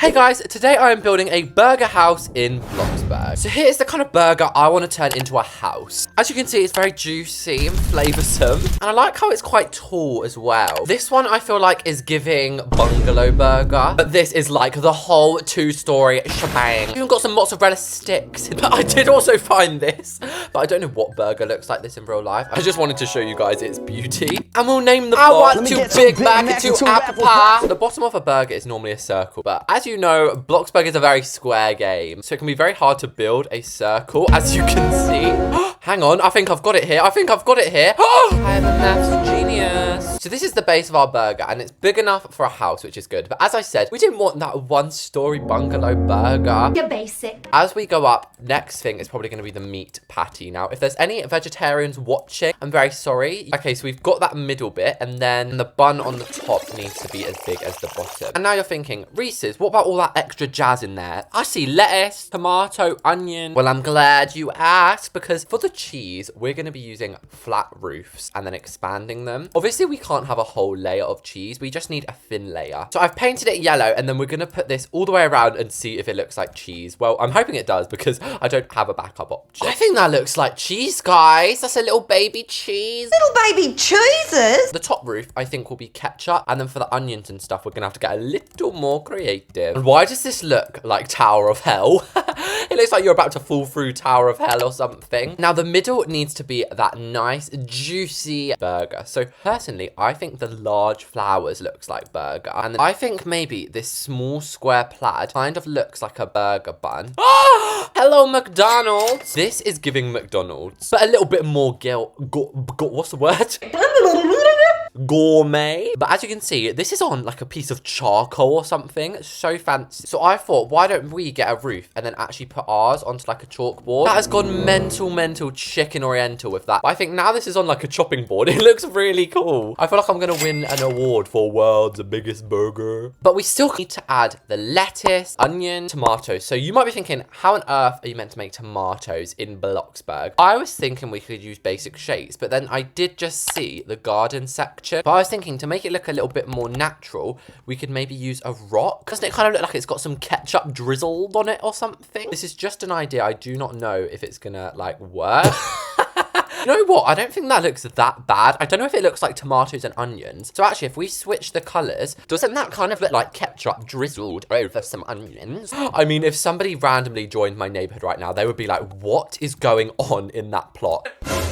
Hey guys, today I am building a burger house in Bloxburg. So here's the kind of burger I want to turn into a house. As you can see, it's very juicy and flavoursome. And I like how it's quite tall as well. This one I feel like is giving bungalow burger. But this is like the whole 2-story shebang. Even got some mozzarella sticks. But I did also find this. But I don't know what burger looks like this in real life. I just wanted to show you guys its beauty. And we'll name the pot to Big Mac to Apple Pie. The bottom of a burger is normally a circle. But as you know, Bloxburg is a very square game. So it can be very hard to build a circle, as you can see. Hang on, I think I've got it here. I am a maths genius. So this is the base of our burger, and it's big enough for a house, which is good. But as I said, we didn't want that 1-story bungalow burger. You're basic. As we go up, next thing is probably going to be the meat patty. Now, if there's any vegetarians watching, I'm very sorry. Okay, so we've got that middle bit, and then the bun on the top needs to be as big as the bottom. And now you're thinking, Reese's, what about all that extra jazz in there? I see lettuce, tomato, onion. Well, I'm glad you asked, because for the cheese, we're going to be using flat roofs and then expanding them. Obviously, we can't have a whole layer of cheese. We just need a thin layer. So I've painted it yellow, and then we're going to put this all the way around and see if it looks like cheese. Well, I'm hoping it does, because I don't have a backup option. I think that looks like cheese, guys. That's a little baby cheese. Little baby cheeses? The top roof, I think, will be ketchup. And then for the onions and stuff, we're going to have to get a little more creative. And why does this look like Tower of Hell? It looks like you're about to fall through Tower of Hell or something. Now, the middle needs to be that nice, juicy burger. So, personally, I think the large flowers looks like burger. And I think maybe this small square plaid kind of looks like a burger bun. Oh, hello, McDonald's. This is giving McDonald's, but a little bit more what's the word? Gourmet. But as you can see, this is on like a piece of charcoal or something. So fancy. So I thought, why don't we get a roof and then actually put ours onto like a chalkboard? That has gone mental chicken oriental with that. But I think now this is on like a chopping board. It looks really cool. I feel like I'm gonna win an award for world's biggest burger. But we still need to add the lettuce, onion, tomatoes. So you might be thinking, how on earth are you meant to make tomatoes in Bloxburg? I was thinking we could use basic shapes, but then I did just see the garden section. But I was thinking, to make it look a little bit more natural, we could maybe use a rock. Doesn't it kind of look like it's got some ketchup drizzled on it or something? This is just an idea. I do not know if it's gonna like work. You know what? I don't think that looks that bad. I don't know if it looks like tomatoes and onions. So actually, if we switch the colours, doesn't that kind of look like ketchup drizzled over some onions? I mean, if somebody randomly joined my neighbourhood right now, they would be like, what is going on in that plot?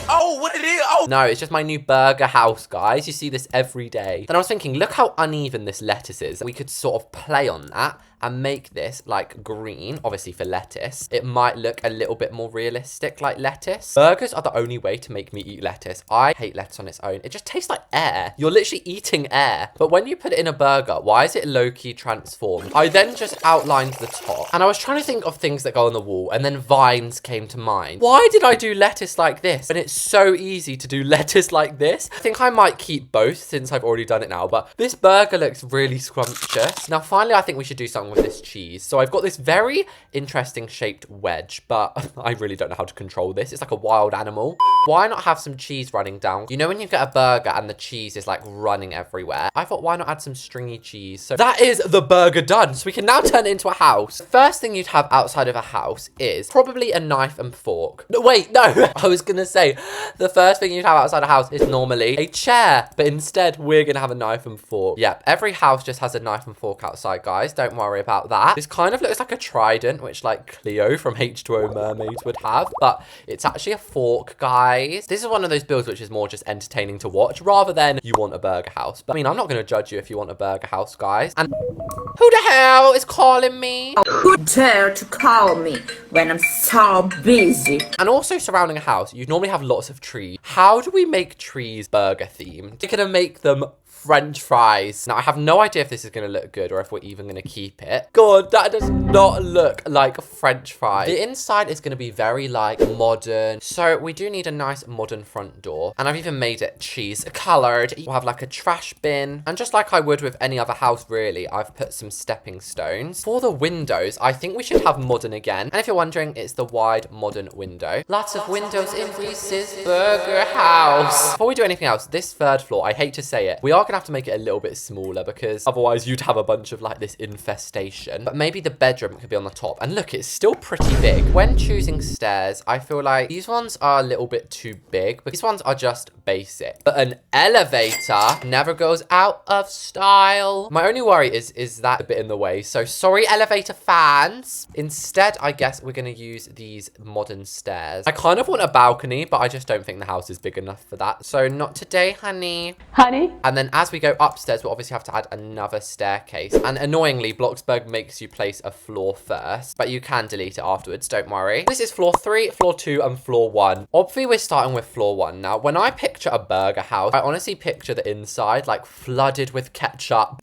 Oh, what it is? Oh! No, it's just my new burger house, guys. You see this every day. Then I was thinking, look how uneven this lettuce is. We could sort of play on that and make this like green, obviously for lettuce. It might look a little bit more realistic like lettuce. Burgers are the only way to make me eat lettuce. I hate lettuce on its own. It just tastes like air. You're literally eating air. But when you put it in a burger, why is it low-key transformed? I then just outlined the top, and I was trying to think of things that go on the wall, and then vines came to mind. Why did I do lettuce like this? And it's so easy to do lettuce like this. I think I might keep both since I've already done it now, but this burger looks really scrumptious. Now, finally, I think we should do something with this cheese. So I've got this very interesting shaped wedge, but I really don't know how to control this. It's like a wild animal. Why not have some cheese running down? You know when you get a burger and the cheese is like running everywhere? I thought, why not add some stringy cheese? So that is the burger done. So we can now turn it into a house. The first thing you'd have outside of a house is probably a knife and fork. No, wait, no. I was gonna say, the first thing you'd have outside a house is normally a chair, but instead we're gonna have a knife and fork. Yep, every house just has a knife and fork outside, guys. Don't worry about that. This kind of looks like a trident, which like Cleo from H2O Mermaids would have, but it's actually a fork, guys. This is one of those builds which is more just entertaining to watch rather than you want a burger house. But I mean, I'm not going to judge you if you want a burger house, guys. And who the hell is calling me? Who dare to call me when I'm so busy? And also surrounding a house, you normally have lots of trees. How do we make trees burger themed? We're going to make them French fries. Now, I have no idea if this is going to look good or if we're even going to keep it. God, that does not look like French fries. The inside is going to be very, like, modern. So we do need a nice modern front door. And I've even made it cheese colored. We'll have, like, a trash bin. And just like I would with any other house, really, I've put some stepping stones. For the windows, I think we should have modern again. And if you're wondering, it's the wide modern window. Lots of windows in Reese's Burger House. Before we do anything else, this third floor, I hate to say it, we are going gonna have to make it a little bit smaller because otherwise you'd have a bunch of like this infestation. But maybe the bedroom could be on the top. And look, it's still pretty big. When choosing stairs, I feel like these ones are a little bit too big, but these ones are just basic. But an elevator never goes out of style. My only worry is that a bit in the way. So sorry, elevator fans. Instead, I guess we're gonna use these modern stairs. I kind of want a balcony, but I just don't think the house is big enough for that. So not today, honey. Honey? And then as we go upstairs, we'll obviously have to add another staircase. And annoyingly, Bloxburg makes you place a floor first, but you can delete it afterwards, don't worry. This is floor 3, floor 2, and floor 1. Obviously, we're starting with floor 1. Now, when I picture a burger house, I honestly picture the inside like flooded with ketchup.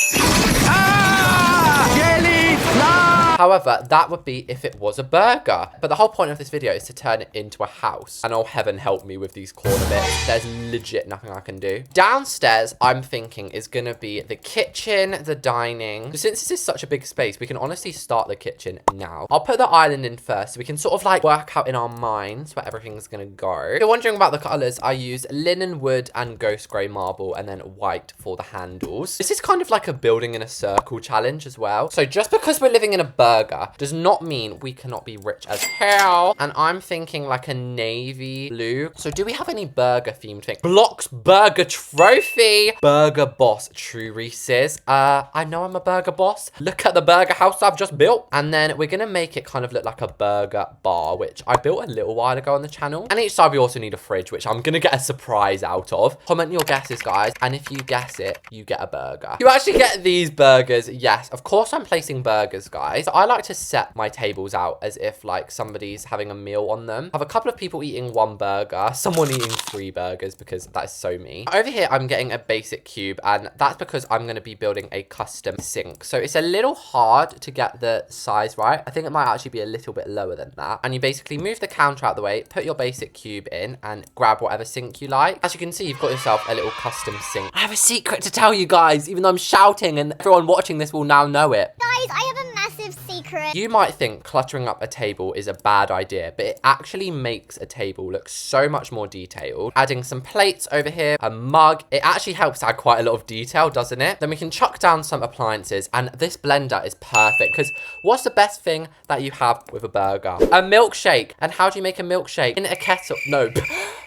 Jelly fly! However, that would be if it was a burger. But the whole point of this video is to turn it into a house. And oh, heaven help me with these corner bits. There's legit nothing I can do. Downstairs, I'm thinking is going to be the kitchen, the dining. So since this is such a big space, we can honestly start the kitchen now. I'll put the island in first so we can sort of like work out in our minds where everything's going to go. If you're wondering about the colors, I use linen wood and ghost grey marble and then white for the handles. This is kind of like a building in a circle challenge as well. So just because we're living in a burger does not mean we cannot be rich as hell. And I'm thinking like a navy blue. So do we have any burger themed thing? Bloxburg trophy. Burger boss, true Reese's. I know I'm a burger boss. Look at the burger house I've just built. And then we're gonna make it kind of look like a burger bar, which I built a little while ago on the channel. And each side we also need a fridge, which I'm gonna get a surprise out of. Comment your guesses, guys. And if you guess it, you get a burger. You actually get these burgers. Yes, of course I'm placing burgers, guys. I like to set my tables out as if like somebody's having a meal on them. I have a couple of people eating one burger, someone eating 3 burgers because that's so me. Over here, I'm getting a basic cube, and that's because I'm going to be building a custom sink. So it's a little hard to get the size right. I think it might actually be a little bit lower than that. And you basically move the counter out the way, put your basic cube in, and grab whatever sink you like. As you can see, you've got yourself a little custom sink. I have a secret to tell you guys, even though I'm shouting and everyone watching this will now know it. Guys, I have a massive secret. You might think cluttering up a table is a bad idea, but it actually makes a table look so much more detailed. Adding some plates over here, a mug, it actually helps add quite a lot of detail, doesn't it? Then we can chuck down some appliances, and this blender is perfect because what's the best thing that you have with a burger? A milkshake. And how do you make a milkshake? In a kettle. No,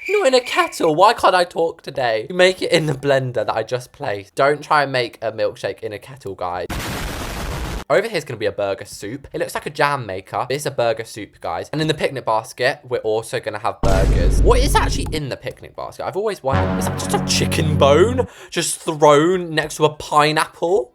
not in a kettle. Why can't I talk today? You make it in the blender that I just placed. Don't try and make a milkshake in a kettle, guys. Over here is going to be a burger soup. It looks like a jam maker, but it's a burger soup, guys. And in the picnic basket, we're also going to have burgers. What is actually in the picnic basket? I've always wondered. Is that just a chicken bone just thrown next to a pineapple?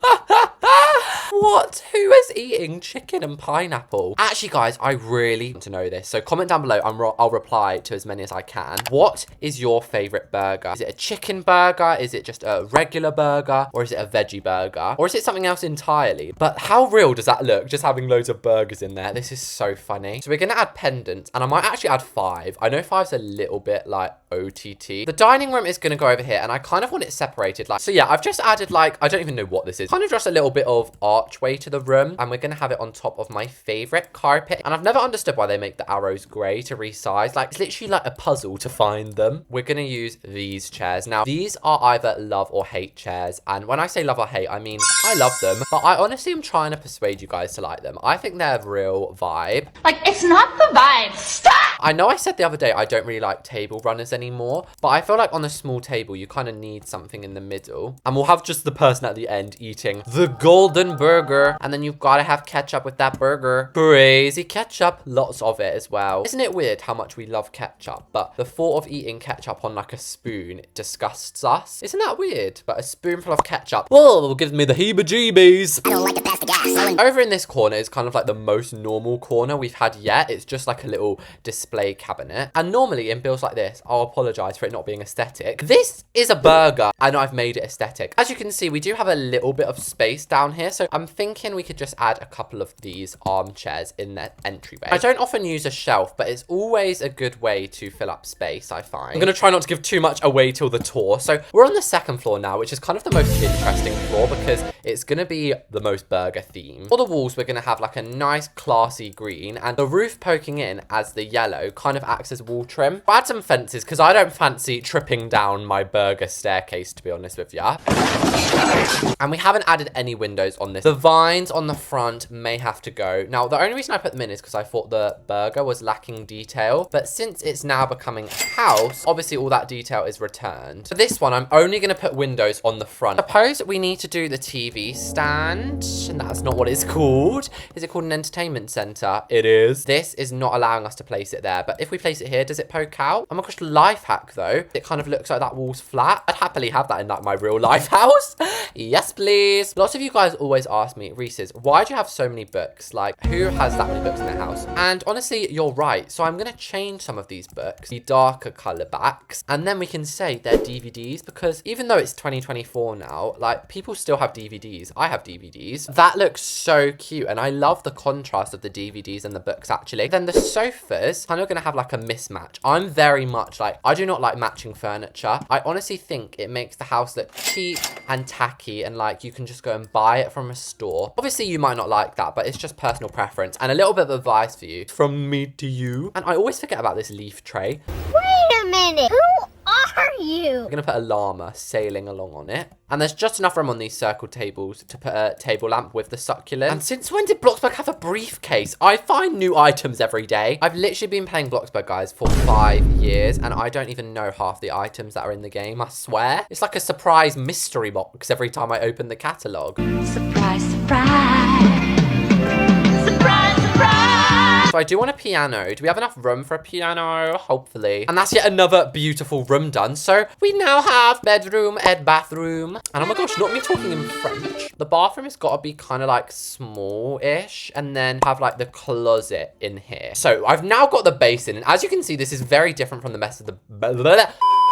What? Who is eating chicken and pineapple? Actually, guys, I really want to know this. So comment down below. I'll reply to as many as I can. What is your favorite burger? Is it a chicken burger? Is it just a regular burger? Or is it a veggie burger? Or is it something else entirely? But how real does that look? Just having loads of burgers in there. This is so funny. So we're going to add pendants. And I might actually add 5. I know 5's a little bit like OTT. The dining room is going to go over here. And I kind of want it separated. Like, so yeah, I've just added like, I don't even know what this is. Kind of just a little bit of archway to the room, and we're gonna have it on top of my favorite carpet. And I've never understood why they make the arrows gray to resize. Like, it's literally like a puzzle to find them. We're gonna use these chairs. Now, these are either love or hate chairs, and when I say love or hate, I mean I love them, but I honestly am trying to persuade you guys to like them. I think they're real vibe. Like, it's not the vibe. Stop! I know I said the other day I don't really like table runners anymore, but I feel like on a small table you kind of need something in the middle, and we'll have just the person at the end eating the golden burger. And then you've got to have ketchup with that burger. Crazy ketchup. Lots of it as well. Isn't it weird how much we love ketchup? But the thought of eating ketchup on like a spoon disgusts us. Isn't that weird? But a spoonful of ketchup, whoa, gives me the heebie-jeebies. I don't like to pass the gas. Over in this corner is kind of like the most normal corner we've had yet. It's just like a little display cabinet. And normally in builds like this, I'll apologize for it not being aesthetic. This is a burger and I've made it aesthetic. As you can see, we do have a little bit of space down here. So I'm thinking we could just add a couple of these armchairs in the entryway. I don't often use a shelf, but it's always a good way to fill up space, I find. I'm going to try not to give too much away till the tour. So we're on the second floor now, which is kind of the most interesting floor because it's gonna be the most burger theme. For the walls, we're gonna have like a nice classy green, and the roof poking in as the yellow kind of acts as wall trim. I'll add some fences because I don't fancy tripping down my burger staircase, to be honest with ya. And we haven't added any windows on this. The vines on the front may have to go. Now, the only reason I put them in is because I thought the burger was lacking detail, but since it's now becoming a house, obviously all that detail is returned. For this one, I'm only going to put windows on the front. Suppose we need to do the TV stand, and that's not what it's called. Is it called an entertainment center? It is. This is not allowing us to place it there, but if we place it here, does it poke out? Oh my gosh, life hack though. It kind of looks like that wall's flat. I'd happily have that in like my real life house. Yes, please. Lots of you guys always ask me, Reese's, why do you have so many books? Like, who has that many books in their house? And honestly, you're right. So I'm going to change some of these books, the darker color backs, and then we can say they're DVDs, because even though it's 2024 now, like, people still have DVDs. I have DVDs. That looks so cute, and I love the contrast of the DVDs and the books, actually. Then the sofas kind of going to have like a mismatch. I'm very much like, I do not like matching furniture. I honestly think it makes the house look cheap and tacky, and like you can just go and buy it from a store. Obviously you might not like that, but it's just personal preference. And a little bit of advice for you from me to you. And I always forget about this leaf tray. Wait a minute. Who are you? I'm gonna put a llama sailing along on it. And there's just enough room on these circle tables to put a table lamp with the succulent. And since when did Bloxburg have a briefcase? I find new items every day. I've literally been playing Bloxburg, guys, for 5 years, and I don't even know half the items that are in the game, I swear. It's like a surprise mystery box every time I open the catalogue. Surprise, surprise. Surprise, surprise. So I do want a piano. Do we have enough room for a piano? Hopefully. And that's yet another beautiful room done. So we now have bedroom and bathroom. And oh my gosh, not me talking in French. The bathroom has got to be kind of like small-ish, and then have like the closet in here. So I've now got the basin, and as you can see, this is very different from the rest of the...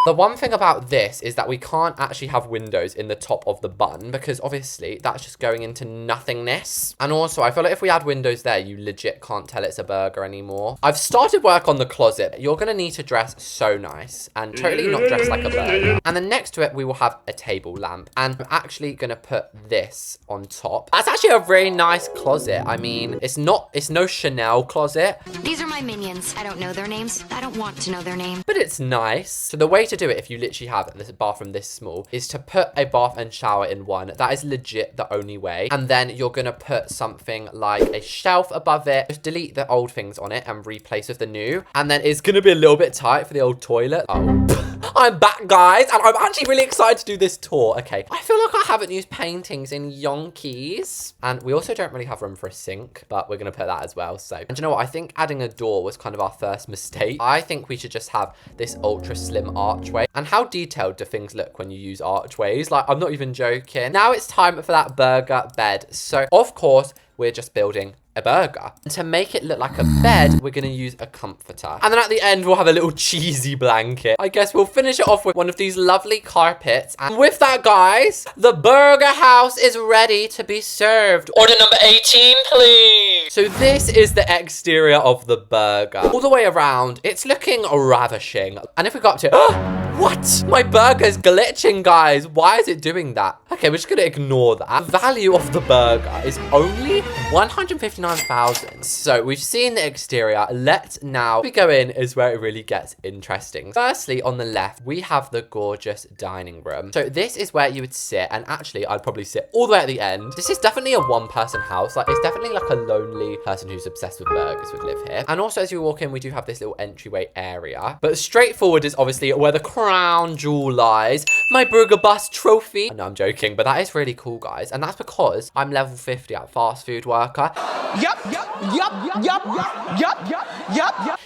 The one thing about this is that we can't actually have windows in the top of the bun, because obviously that's just going into nothingness. And also, I feel like if we add windows there, you legit can't tell it's a burger anymore. I've started work on the closet. You're going to need to dress so nice and totally not dress like a burger. And then next to it, we will have a table lamp. And I'm actually going to put this on top. That's actually a very nice closet. I mean, it's no Chanel closet. These are my minions. I don't know their names. I don't want to know their name. But it's nice. So the way to do it, if you literally have this bathroom this small, is to put a bath and shower in one. That is legit the only way. And then you're gonna put something like a shelf above it. Just delete the old things on it and replace with the new. And then it's gonna be a little bit tight for the old toilet. Oh. I'm back, guys, and I'm actually really excited to do this tour. Okay, I feel like I haven't used paintings in yonkies. And we also don't really have room for a sink, but we're gonna put that as well. So, and you know what? I think adding a door was kind of our first mistake. I think we should just have this ultra slim archway. And how detailed do things look when you use archways? Like, I'm not even joking. Now it's time for that burger bed. So, of course, we're just building a burger. And to make it look like a bed, we're gonna use a comforter. And then at the end, we'll have a little cheesy blanket. I guess we'll finish it off with one of these lovely carpets. And with that, guys, the burger house is ready to be served. Order number 18, please. So this is the exterior of the burger. All the way around, it's looking ravishing. And if we got to... What? My burger's glitching, guys. Why is it doing that? Okay, we're just gonna ignore that. The value of the burger is only 159,000. So we've seen the exterior. Let's now go in is where it really gets interesting. Firstly, on the left, we have the gorgeous dining room. So this is where you would sit, and actually I'd probably sit all the way at the end. This is definitely a one-person house. Like, it's definitely like a lonely person who's obsessed with burgers would live here. And also, as you walk in, we do have this little entryway area. But straightforward is obviously where the crown jewel lies. My burger bus trophy. No, I'm joking, but that is really cool, guys. And that's because I'm level 50 at fast food worker. Yup.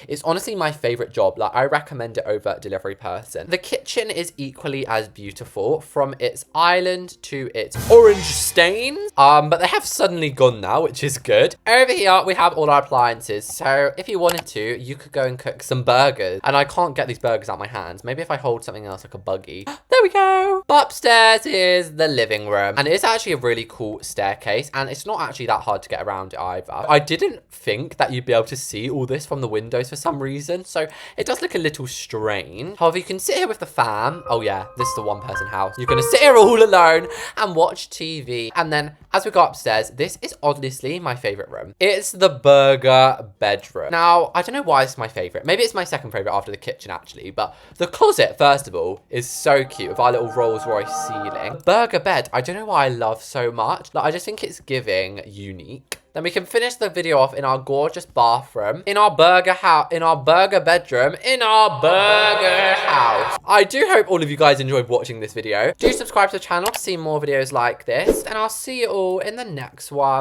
It's honestly my favorite job. Like, I recommend it over delivery person. The kitchen is equally as beautiful, from its island to its orange stains. But they have suddenly gone now, which is good. Over here, we have all our appliances. So if you wanted to, you could go and cook some burgers. And I can't get these burgers out my hands. Maybe if I hold something else like a buggy. There we go. But upstairs is the living room. And it's actually a really cool staircase. And it's not actually that hard to get around it either. either. I didn't think that you'd be able to see all this from the windows for some reason, so it does look a little strange. However, you can sit here with the fam. Oh yeah, this is the one person house. You're gonna sit here all alone and watch TV. And then as we go upstairs, this is honestly my favorite room. It's the burger bedroom. Now, I don't know why it's my favorite. Maybe it's my second favorite after the kitchen actually, but the closet, first of all, is so cute with our little Rolls Royce ceiling. Burger bed, I don't know why I love so much. Like, I just think it's giving unique. Then we can finish the video off in our gorgeous bathroom, in our burger house, in our burger bedroom, in our burger house. I do hope all of you guys enjoyed watching this video. Do subscribe to the channel to see more videos like this, and I'll see you all in the next one.